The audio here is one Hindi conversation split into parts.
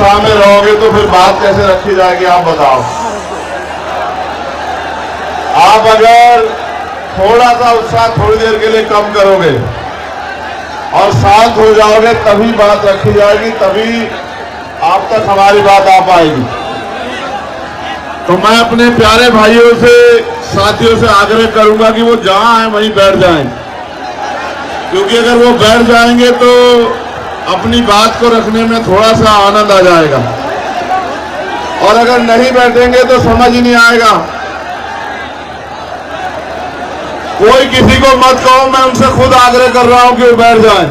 उत्साह में रहोगे तो फिर बात कैसे रखी जाएगी, आप बताओ। आप अगर थोड़ा सा उत्साह थोड़ी देर के लिए कम करोगे और शांत हो जाओगे तभी बात रखी जाएगी, तभी आप तक हमारी बात आ पाएगी। तो मैं अपने प्यारे भाइयों से, साथियों से आग्रह करूंगा कि वो जहां हैं वहीं बैठ जाएं, क्योंकि अगर वो बैठ जाएंगे तो अपनी बात को रखने में थोड़ा सा आनंद आ जाएगा, और अगर नहीं बैठेंगे तो समझ ही नहीं आएगा। कोई किसी को मत कहो, मैं उनसे खुद आग्रह कर रहा हूं कि वो बैठ जाएं।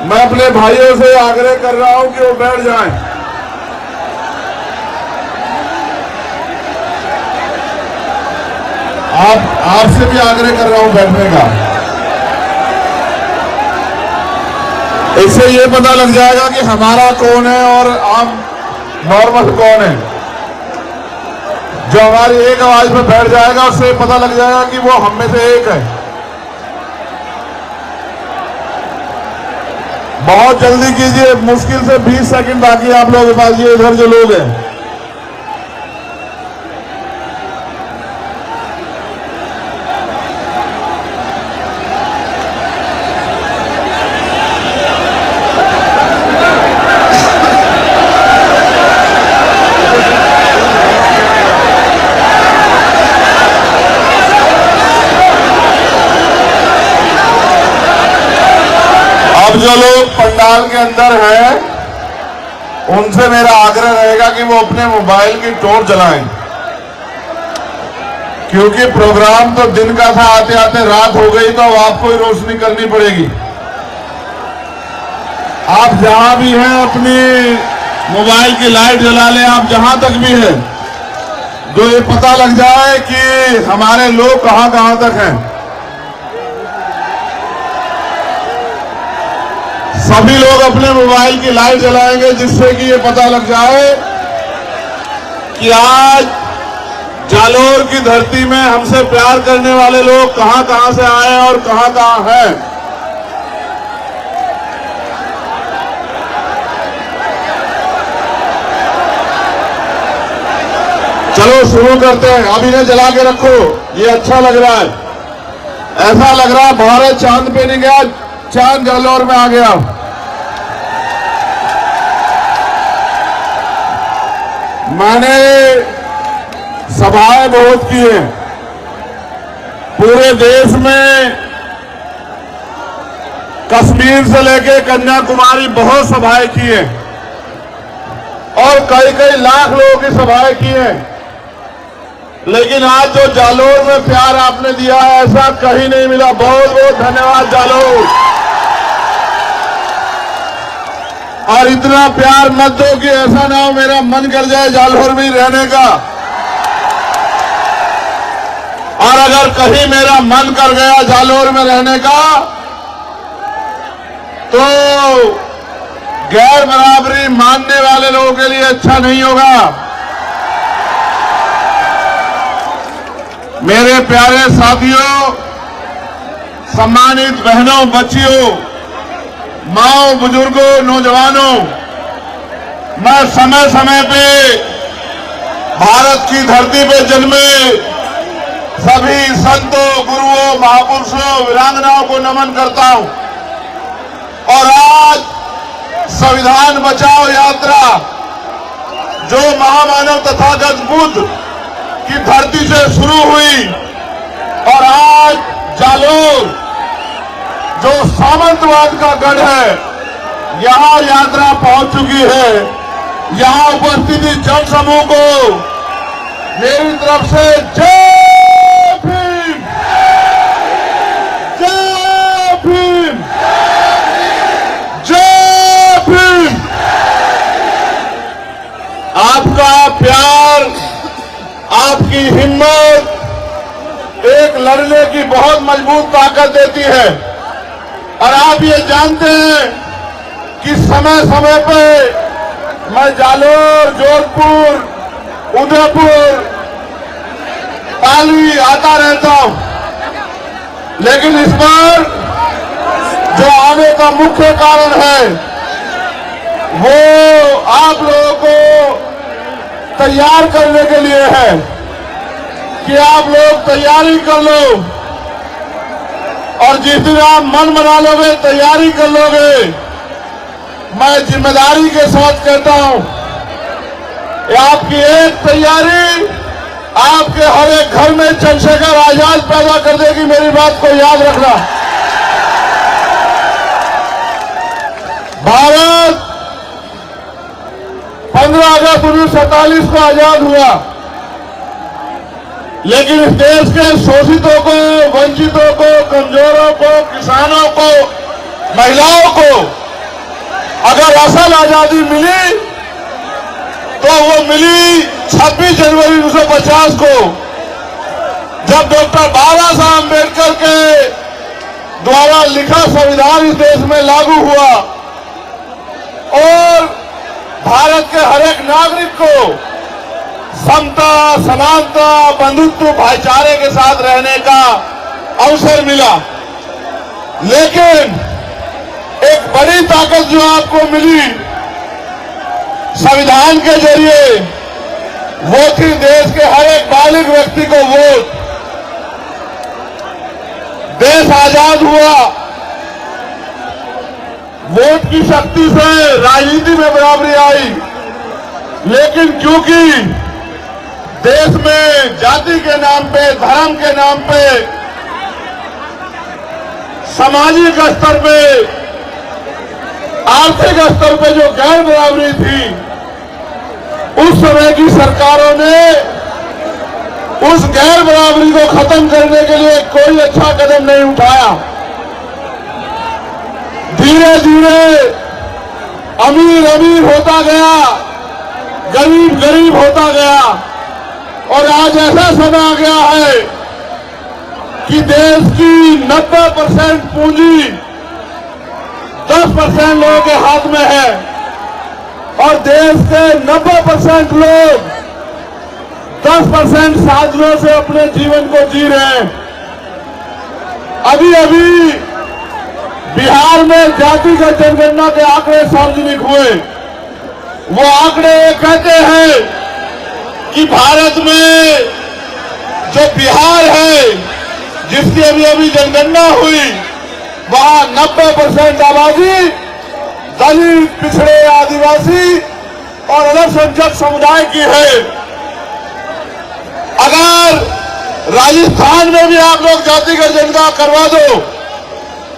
मैं अपने भाइयों से आग्रह कर रहा हूं कि वो बैठ जाएं। आपसे भी आग्रह कर रहा हूं बैठने का। इससे ये पता लग जाएगा कि हमारा कौन है और आम नॉर्मल कौन है। जो हमारी एक आवाज में बैठ जाएगा उससे पता लग जाएगा कि वो हम में से एक है। बहुत जल्दी कीजिए, मुश्किल से 20 सेकंड बाकी आप लोगों के पास, ये इधर जो लोग हैं। अब जो लोग पंडाल के अंदर हैं उनसे मेरा आग्रह रहेगा कि वो अपने मोबाइल की टॉर्च जलाएं, क्योंकि प्रोग्राम तो दिन का था, आते आते रात हो गई, तो अब आपको ही रोशनी करनी पड़ेगी। आप जहां भी हैं अपनी मोबाइल की लाइट जला लें, आप जहां तक भी हैं, जो ये पता लग जाए कि हमारे लोग कहां कहां तक हैं। सभी लोग अपने मोबाइल की लाइट जलाएंगे, जिससे कि ये पता लग जाए कि आज जालोर की धरती में हमसे प्यार करने वाले लोग कहां कहां से आए और कहां कहां हैं। चलो शुरू करते हैं। अभी इन्हें जला के रखो, ये अच्छा लग रहा है। ऐसा लग रहा है भारत चांद पे नहीं गया, चांद जालोर में आ गया। मैंने सभाएं बहुत की हैं पूरे देश में, कश्मीर से लेकर कन्याकुमारी बहुत सभाएं की हैं और कई कई लाख लोगों की सभाएं की हैं, लेकिन आज जो जालोर में प्यार आपने दिया है ऐसा कहीं नहीं मिला। बहुत बहुत धन्यवाद जालोर। और इतना प्यार मत दो कि ऐसा ना हो मेरा मन कर जाए जालोर में ही रहने का, और अगर कहीं मेरा मन कर गया जालोर में रहने का तो गैर बराबरी मानने वाले लोगों के लिए अच्छा नहीं होगा। मेरे प्यारे साथियों, सम्मानित बहनों, बच्चियों, माओ, बुजुर्गों, नौजवानों, मैं समय समय पे भारत की धरती पे जन्मे सभी संतों, गुरुओं, महापुरुषों, वीरांगनाओं को नमन करता हूं। और आज संविधान बचाओ यात्रा जो महामानव तथागत बुद्ध की धरती से शुरू हुई और आज जालोर जो सामंतवाद का गढ़ है, यहां यात्रा पहुंच चुकी है। यहां उपस्थित जन समूह को मेरी तरफ से जय भीम, जय भीम, जय भीम। आपका प्यार, आपकी हिम्मत एक लड़ने की बहुत मजबूत ताकत देती है। और आप ये जानते हैं कि समय समय पे मैं जालोर, जोधपुर, उदयपुर, पाली आता रहता हूं, लेकिन इस बार जो आने का मुख्य कारण है वो आप लोगों को तैयार करने के लिए है कि आप लोग तैयारी कर लो, और जिस दिन आप मन बना लोगे, तैयारी कर लोगे, मैं जिम्मेदारी के साथ कहता हूं, आपकी एक तैयारी आपके हर एक घर में चंद्रशेखर आजाद पैदा कर देगी। मेरी बात को याद रखना। भारत 15 अगस्त 1947 को आजाद हुआ, लेकिन इस देश के शोषितों को, वंचितों को, कमजोरों को, किसानों को, महिलाओं को अगर असल आजादी मिली तो वो मिली 26 जनवरी 1950 को, जब डॉक्टर बाबा साहब अम्बेडकर के द्वारा लिखा संविधान इस देश में लागू हुआ और भारत के हर एक नागरिक को समता, समानता, बंधुत्व, भाईचारे के साथ रहने का अवसर मिला। लेकिन एक बड़ी ताकत जो आपको मिली संविधान के जरिए, वो थी देश के हर एक बालिग व्यक्ति को वोट। देश आजाद हुआ, वोट की शक्ति से राजनीति में बराबरी आई, लेकिन क्योंकि देश में जाति के नाम पे, धर्म के नाम पे, सामाजिक स्तर पे, आर्थिक स्तर पे जो गैर बराबरी थी, उस समय की सरकारों ने उस गैर बराबरी को खत्म करने के लिए कोई अच्छा कदम नहीं उठाया। धीरे धीरे अमीर अमीर होता गया, गरीब गरीब होता गया, और आज ऐसा समय आ गया है कि देश की 90% पूंजी 10% लोगों के हाथ में है, और देश के 90% लोग 10% साधनों से अपने जीवन को जी रहे हैं। अभी अभी बिहार में जातिगत जनगणना के आंकड़े सार्वजनिक हुए। वो आंकड़े कहते हैं कि भारत में जो बिहार है, जिसकी अभी अभी जनगणना हुई, वहां 90% आबादी दलित, पिछड़े, आदिवासी और अल्पसंख्यक समुदाय की है। अगर राजस्थान में भी आप लोग जातिगत जनगणना करवा दो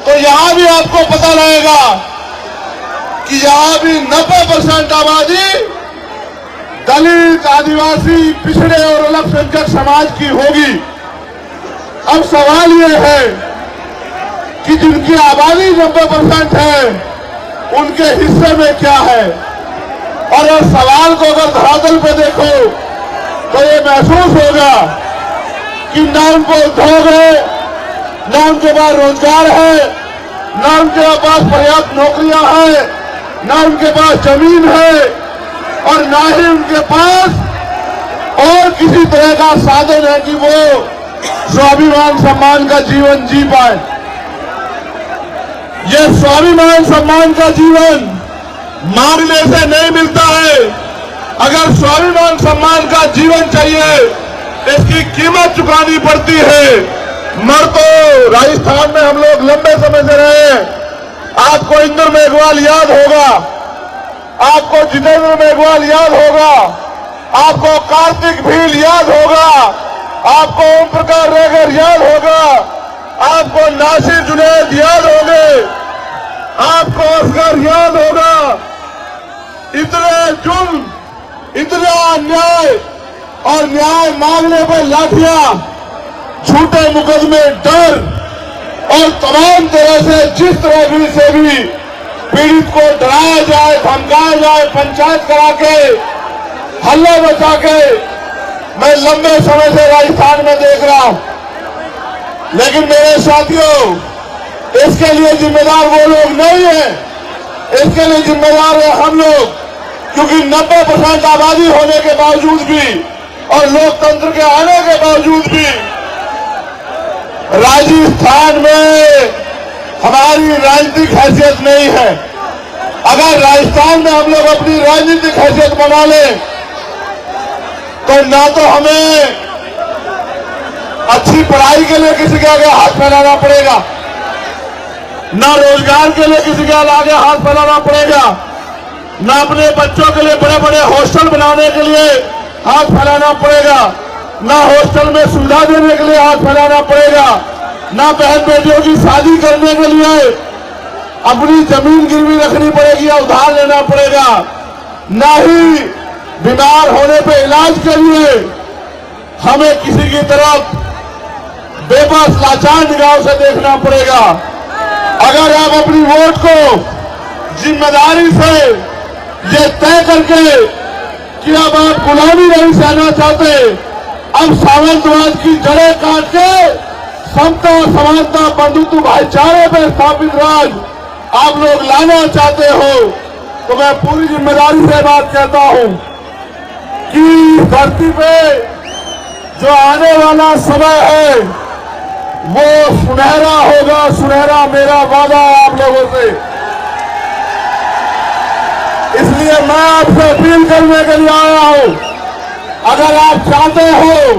तो यहां भी आपको पता लगेगा कि यहां भी 90% आबादी दलित, आदिवासी, पिछड़े और अल्पसंख्यक समाज की होगी। अब सवाल यह है कि जिनकी आबादी 90% है, उनके हिस्से में क्या है। और इस सवाल को अगर धरातल पे देखो तो ये महसूस होगा कि न उनको उद्योग है, न उनके पास रोजगार है, न उनके पास पर्याप्त नौकरियां हैं, न उनके पास जमीन है, और न ही उनके पास और किसी तरह का साधन है कि वो स्वाभिमान सम्मान का जीवन जी पाए। ये स्वाभिमान सम्मान का जीवन मांगने से नहीं मिलता है। अगर स्वाभिमान सम्मान का जीवन चाहिए, इसकी कीमत चुकानी पड़ती है। मर तो राजस्थान में हम लोग लंबे समय से रहे। आपको इंद्र मेघवाल याद होगा, आपको जितेंद्र मेघवाल याद होगा, आपको कार्तिक भील याद होगा, आपको ओम प्रकाश रेगर याद होगा, आपको नासिर जुनैद याद होंगे, आपको असगर याद होगा। इतने जुर्म, इतना अन्याय और न्याय मांगने पर लाठियां, झूठे मुकदमे, डर और तमाम तरह से जिस तरह भी से भी पीड़ित को डराया जाए, धमकाया जाए, पंचायत करा के, हल्ला मचा के, मैं लंबे समय से राजस्थान में देख रहा हूं। लेकिन मेरे साथियों, इसके लिए जिम्मेदार वो लोग नहीं है, इसके लिए जिम्मेदार है हम लोग, क्योंकि 90% आबादी होने के बावजूद भी और लोकतंत्र के आने के बावजूद भी राजस्थान में हमारी राजनीतिक हैसियत नहीं है। अगर राजस्थान में हम लोग अपनी राजनीतिक हैसियत बना लें तो ना तो हमें अच्छी पढ़ाई के लिए किसी के आगे हाथ फैलाना पड़ेगा, ना रोजगार के लिए किसी के आगे हाथ फैलाना पड़ेगा, ना अपने बच्चों के लिए बड़े बड़े हॉस्टल बनाने के लिए हाथ फैलाना पड़ेगा, ना हॉस्टल में सुविधा देने के लिए हाथ फैलाना पड़ेगा, ना बहन बेटियों की शादी करने के लिए अपनी जमीन गिरवी रखनी पड़ेगी या उधार लेना पड़ेगा, ना ही बीमार होने पे इलाज के लिए हमें किसी की तरफ बेबस लाचार निगाहों से देखना पड़ेगा। अगर आप अपनी वोट को जिम्मेदारी से ये तय करके कि अब आप गुलामी नहीं सहना चाहते, अब सामंतवाद की जड़ें काट के समता समानता बंधुत्व भाईचारे पर स्थापित राज आप लोग लाना चाहते हो, तो मैं पूरी जिम्मेदारी से बात कहता हूं कि धरती पे जो आने वाला समय है वो सुनहरा होगा, सुनहरा मेरा वादा आप लोगों से। इसलिए मैं आपसे अपील करने के लिए आया हूं, अगर आप चाहते हो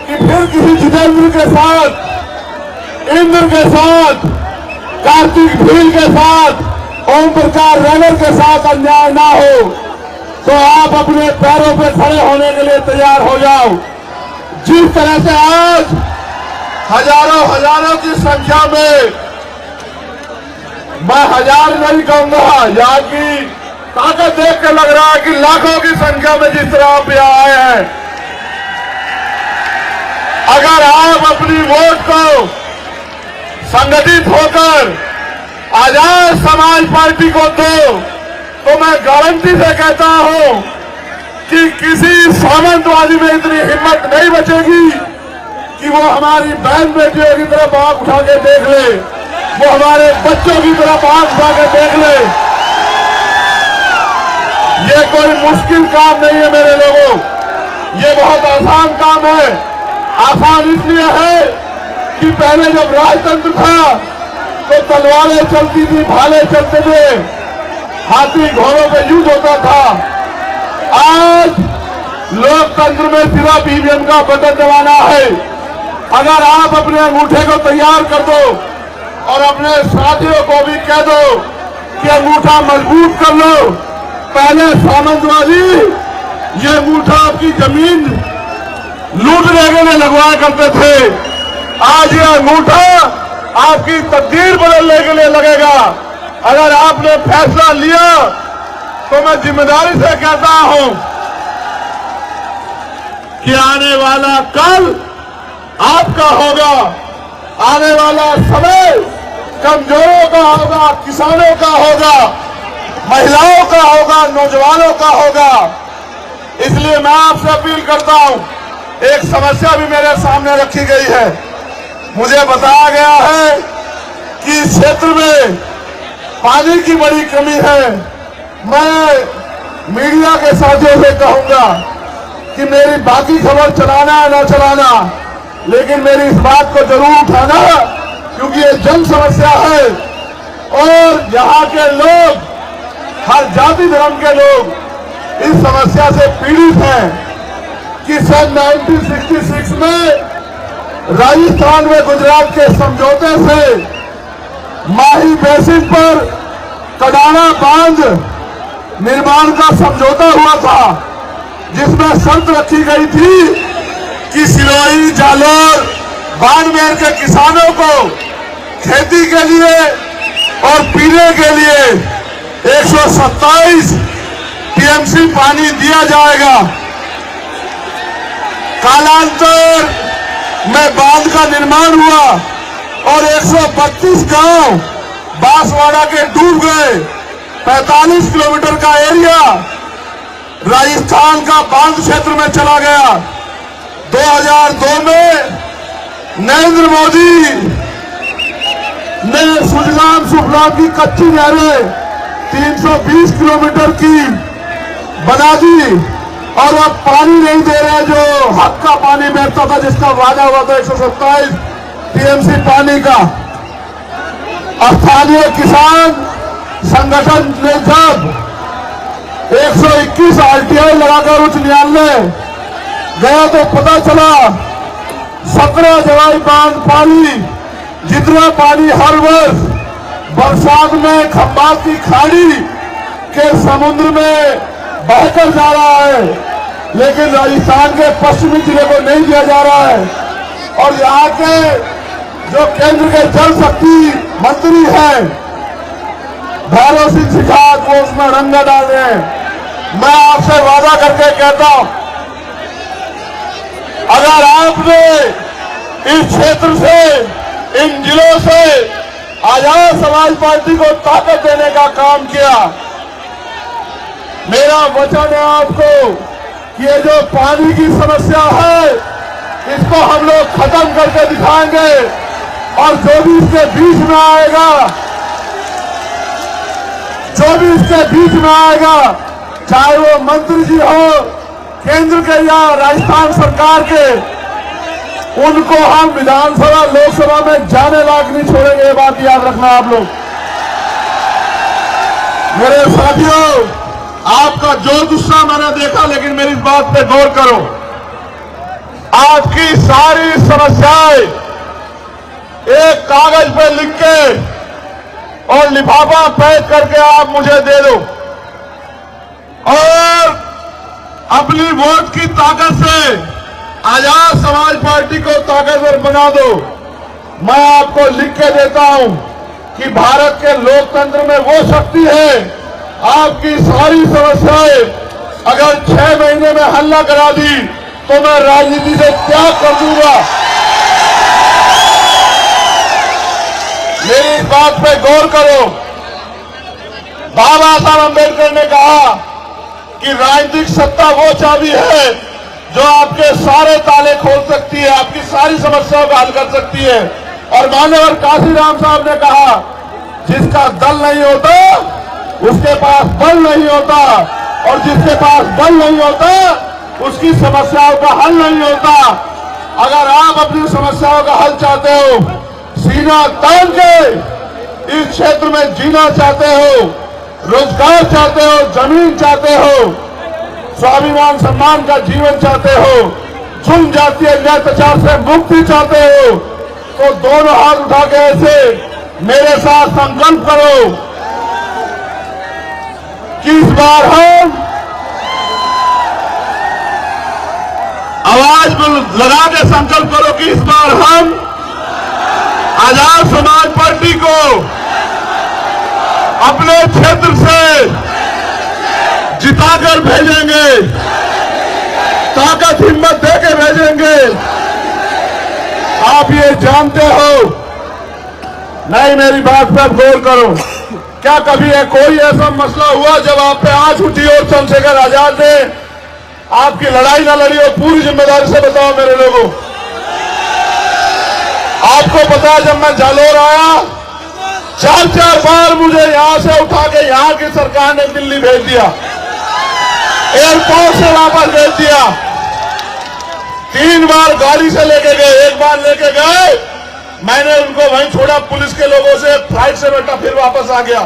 कि फिर किसी जितेंद्र के साथ, इंद्र के साथ, कार्तिक भील के साथ, ओम प्रकाश रैगर के साथ अन्याय ना हो, तो आप अपने पैरों पे खड़े होने के लिए तैयार हो जाओ। जिस तरह से आज हजारों की संख्या में, मैं हजार नहीं कहूंगा, यहाँ की ताकत देख के लग रहा है कि लाखों की संख्या में जिस तरह आप यहाँ आए हैं, अगर आप अपनी वोट को संगठित होकर आजाद समाज पार्टी को दो, तो मैं गारंटी से कहता हूं कि किसी सामंतवादी में इतनी हिम्मत नहीं बचेगी कि वो हमारी बहन बेटियों की तरफ आंख उठा के देख ले, वो हमारे बच्चों की तरफ आंख उठा के देख ले। ये कोई मुश्किल काम नहीं है मेरे लोगों, ये बहुत आसान काम है। आसान इसलिए है कि पहले जब राजतंत्र था तो तलवारें चलती थी, भाले चलते थे, हाथी घोड़ों पे युद्ध होता था। आज लोकतंत्र में सिर्फ ईवीएम का बटन दबाना है। अगर आप अपने अंगूठे को तैयार कर दो और अपने साथियों को भी कह दो कि अंगूठा मजबूत कर लो। पहले सामंतवादी ये अंगूठा आपकी जमीन लूटने के लिए लगवाया करते थे, आज ये अंगूठा आपकी तकदीर बदलने के लिए लगेगा। अगर आपने फैसला लिया तो मैं जिम्मेदारी से कहता हूं कि आने वाला कल आपका होगा, आने वाला समय कमजोरों का होगा, किसानों का होगा, महिलाओं का होगा, नौजवानों का होगा। इसलिए मैं आपसे अपील करता हूं, एक समस्या भी मेरे सामने रखी गई है। मुझे बताया गया है कि इस क्षेत्र में पानी की बड़ी कमी है। मैं मीडिया के साथियों से कहूंगा कि मेरी बाकी खबर चलाना है ना चलाना, लेकिन मेरी इस बात को जरूर उठाना, क्योंकि ये जन समस्या है और यहाँ के लोग, हर जाति धर्म के लोग इस समस्या से पीड़ित हैं कि सन 1966 में राजस्थान में गुजरात के समझौते से माही बेसिन पर कडाना बांध निर्माण का समझौता हुआ था, जिसमें शर्त रखी गई थी कि सिरोही, जालोर, बाड़मेर के किसानों को खेती के लिए और पीने के लिए 127 टीएमसी पानी दिया जाएगा। कालांतर में बांध का निर्माण हुआ और 132 गांव बांसवाड़ा के डूब गए। 45 किलोमीटर का एरिया राजस्थान का बांध क्षेत्र में चला गया। 2002 में नरेंद्र मोदी ने सुजलाम सुफलाम की कच्ची नहरें 320 किलोमीटर की बना दी और अब पानी नहीं दे रहे, जो हक का पानी बहता था, जिसका वादा हुआ था 127 टीएमसी पानी का। स्थानीय किसान संगठन ने जब 121 आरटीआई लगाकर उच्च न्यायालय गया तो पता चला 17 जवाई बांध पानी, जितना पानी हर वर्ष बरसात में खंभात की खाड़ी के समुद्र में बहकर जा रहा है, लेकिन राजस्थान के पश्चिमी जिले को नहीं दिया जा रहा है। और यहाँ के जो केंद्र के जल शक्ति मंत्री हैं भैरव सिंह शिखावत, वो उसमें रंग डाल रहे हैं। मैं आपसे वादा करके कहता हूं, अगर आपने इस क्षेत्र से, इन जिलों से आजाद समाज पार्टी को ताकत देने का काम किया, मेरा वचन है आपको कि ये जो पानी की समस्या है इसको हम लोग खत्म करके दिखाएंगे। और जो भी इसके बीच में आएगा, जो भी इसके बीच में आएगा, चाहे वो मंत्री जी हो केंद्र के या राजस्थान सरकार के, उनको हम विधानसभा लोकसभा में जाने लायक नहीं छोड़ेंगे। ये बात याद रखना आप लोग। मेरे साथियों, आपका जो गुस्सा मैंने देखा, लेकिन मेरी इस बात पे गौर करो। आपकी सारी समस्याएं एक कागज पे लिख के और लिफाफा पैक करके आप मुझे दे दो और अपनी वोट की ताकत से आजाद समाज पार्टी को ताकतवर बना दो। मैं आपको लिख के देता हूं कि भारत के लोकतंत्र में वो शक्ति है, आपकी सारी समस्याएं अगर 6 महीने में हल न करा दी तो मैं राजनीति से त्याग कर दूंगा। मेरी इस बात पे गौर करो। बाबा साहब अम्बेडकर ने कहा कि राजनीतिक सत्ता वो चाबी है जो आपके सारे ताले खोल सकती है, आपकी सारी समस्याओं का हल कर सकती है। और मान्यवर काशीराम साहब ने कहा, जिसका दल नहीं होता उसके पास बल नहीं होता, और जिसके पास बल नहीं होता उसकी समस्याओं का हल नहीं होता। अगर आप अपनी समस्याओं का हल चाहते हो, सीना तान के इस क्षेत्र में जीना चाहते हो, रोजगार चाहते हो, जमीन चाहते हो, स्वाभिमान सम्मान का जीवन चाहते हो, जुल्म जातीय अत्याचार से मुक्ति चाहते हो, तो दोनों हाथ उठा के ऐसे मेरे साथ संकल्प करो कि इस बार हम आवाज लगा के संकल्प करो कि इस बार हम आजाद समाज पार्टी को अपने क्षेत्र से जिताकर भेजेंगे, ताकत हिम्मत देके भेजेंगे। आप ये जानते हो, नहीं मेरी बात पर गौर करो। क्या कभी कोई ऐसा मसला हुआ जब आप पे आंच उठी और चंद्रशेखर आजाद ने आपकी लड़ाई ना लड़ी? और पूरी जिम्मेदारी से बताओ मेरे लोगों, आपको पता है जब मैं जालोर आया 4 बार मुझे यहां से उठा के यहां की सरकार ने दिल्ली भेज दिया, एयरपोर्ट से वापस भेज दिया। 3 बार गाड़ी से लेके गए, 1 बार लेके गए, मैंने उनको वहीं छोड़ा पुलिस के लोगों से, फ्लाइट से बैठा, फिर वापस आ गया।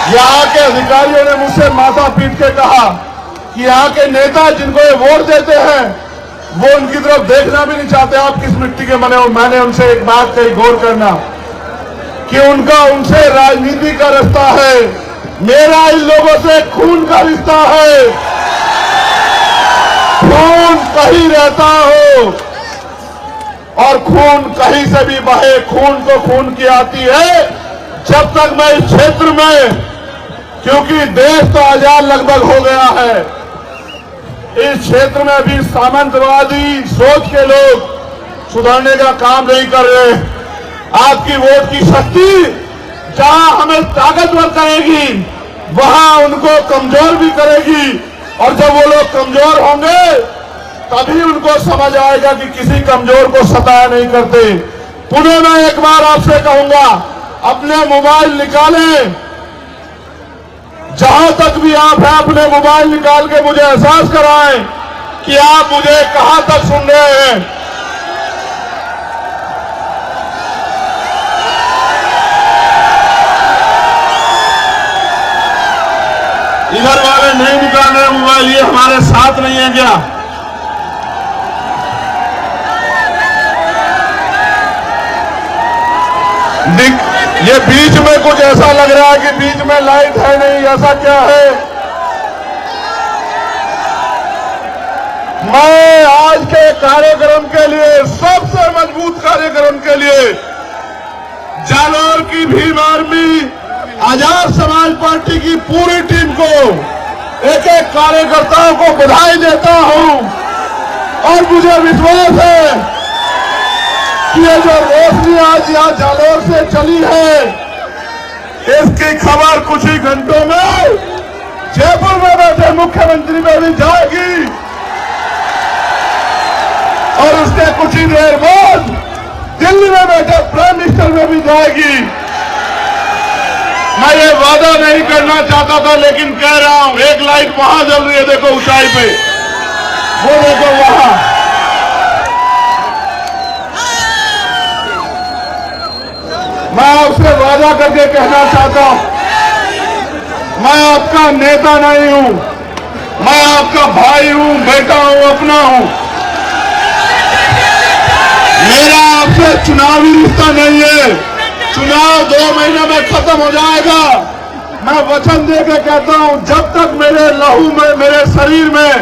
यहां के अधिकारियों ने मुझसे माथा पीट के कहा कि यहां के नेता जिनको ये वोट देते हैं वो उनकी तरफ देखना भी नहीं चाहते, आप किस मिट्टी के बने हो। मैंने उनसे एक बात कही, गौर करना, कि उनका उनसे राजनीति का रिश्ता है, मेरा इन लोगों से खून का रिश्ता है। खून कहीं रहता हो और खून कहीं से भी बहे, खून को खून की आती है। जब तक मैं इस क्षेत्र में, क्योंकि देश तो आजाद लगभग हो गया है, इस क्षेत्र में अभी सामंतवादी सोच के लोग सुधारने का काम नहीं कर रहे। आपकी वोट की शक्ति जहां हमें ताकतवर करेगी वहां उनको कमजोर भी करेगी, और जब वो लोग कमजोर होंगे तभी उनको समझ आएगा कि किसी कमजोर को सताया नहीं करते। पुनः मैं एक बार आपसे कहूंगा, अपने मोबाइल निकालें, जहां तक भी आप हैं अपने मोबाइल निकाल के मुझे एहसास कराएं कि आप मुझे कहां तक सुन रहे हैं। लिए हमारे साथ नहीं है क्या? ये बीच में कुछ ऐसा लग रहा है कि बीच में लाइट है नहीं, ऐसा क्या है? मैं आज के कार्यक्रम के लिए, सबसे मजबूत कार्यक्रम के लिए जालोर की भीम आर्मी, आजाद समाज पार्टी की पूरी टीम को, एक एक कार्यकर्ताओं को बधाई देता हूं। और मुझे विश्वास है कि ये जो रोशनी आज यहाँ जालोर से चली है, इसकी खबर कुछ ही घंटों में जयपुर में बैठे मुख्यमंत्री में भी जाएगी और उसके कुछ ही देर बाद दिल्ली में बैठे प्राइम मिनिस्टर में भी जाएगी। मैं ये वादा नहीं करना चाहता था, लेकिन कह रहा हूं, एक लाइट वहां जल रही है, देखो ऊंचाई पे, वो देखो वहां। मैं आपसे वादा करके कहना चाहता हूं, मैं आपका नेता नहीं हूं, मैं आपका भाई हूं, बेटा हूं, अपना हूं। मेरा आपसे चुनावी रिश्ता नहीं है। चुनाव 2 महीने में खत्म हो जाएगा। मैं वचन दे के कहता हूं, जब तक मेरे लहू में, मेरे शरीर में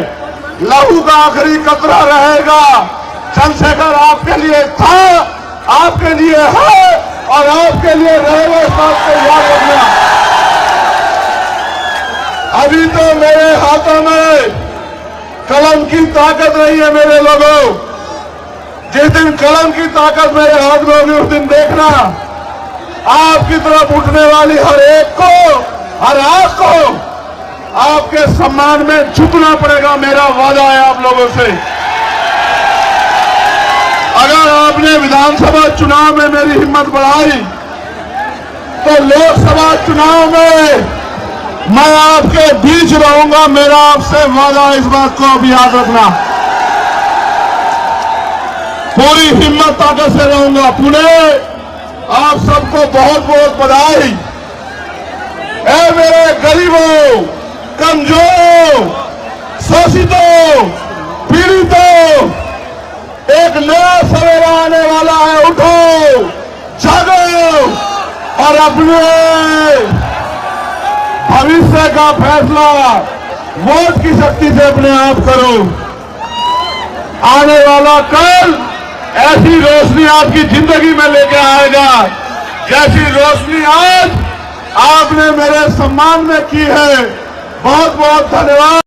लहू का आखिरी कतरा रहेगा, चंद्रशेखर आपके लिए था, आपके लिए है और आपके लिए रहेगा। इस बात को याद रखना। अभी तो मेरे हाथों में कलम की ताकत नहीं है मेरे लोगों। जिस दिन कलम की ताकत मेरे हाथ में होगी, उस दिन देखना आपकी तरफ उठने वाली हर एक को, हर आंख को आपके सम्मान में झुकना पड़ेगा। मेरा वादा है आप लोगों से। अगर आपने विधानसभा चुनाव में मेरी हिम्मत बढ़ाई, तो लोकसभा चुनाव में मैं आपके बीच रहूंगा। मेरा आपसे वादा है, इस बात को आप याद रखना। पूरी हिम्मत ताकत से रहूंगा। पुणे, आप सबको बहुत बहुत बधाई। ऐ मेरे गरीबों, कमजोरों, शोषितों, पीड़ितों, एक नया सवेरा आने वाला है। उठो, जागो और अपने भविष्य का फैसला वोट की शक्ति से अपने आप करो। आने वाला कल ऐसी रोशनी आपकी जिंदगी में लेके आएगा, जैसी रोशनी आज आपने मेरे सम्मान में की है। बहुत बहुत धन्यवाद।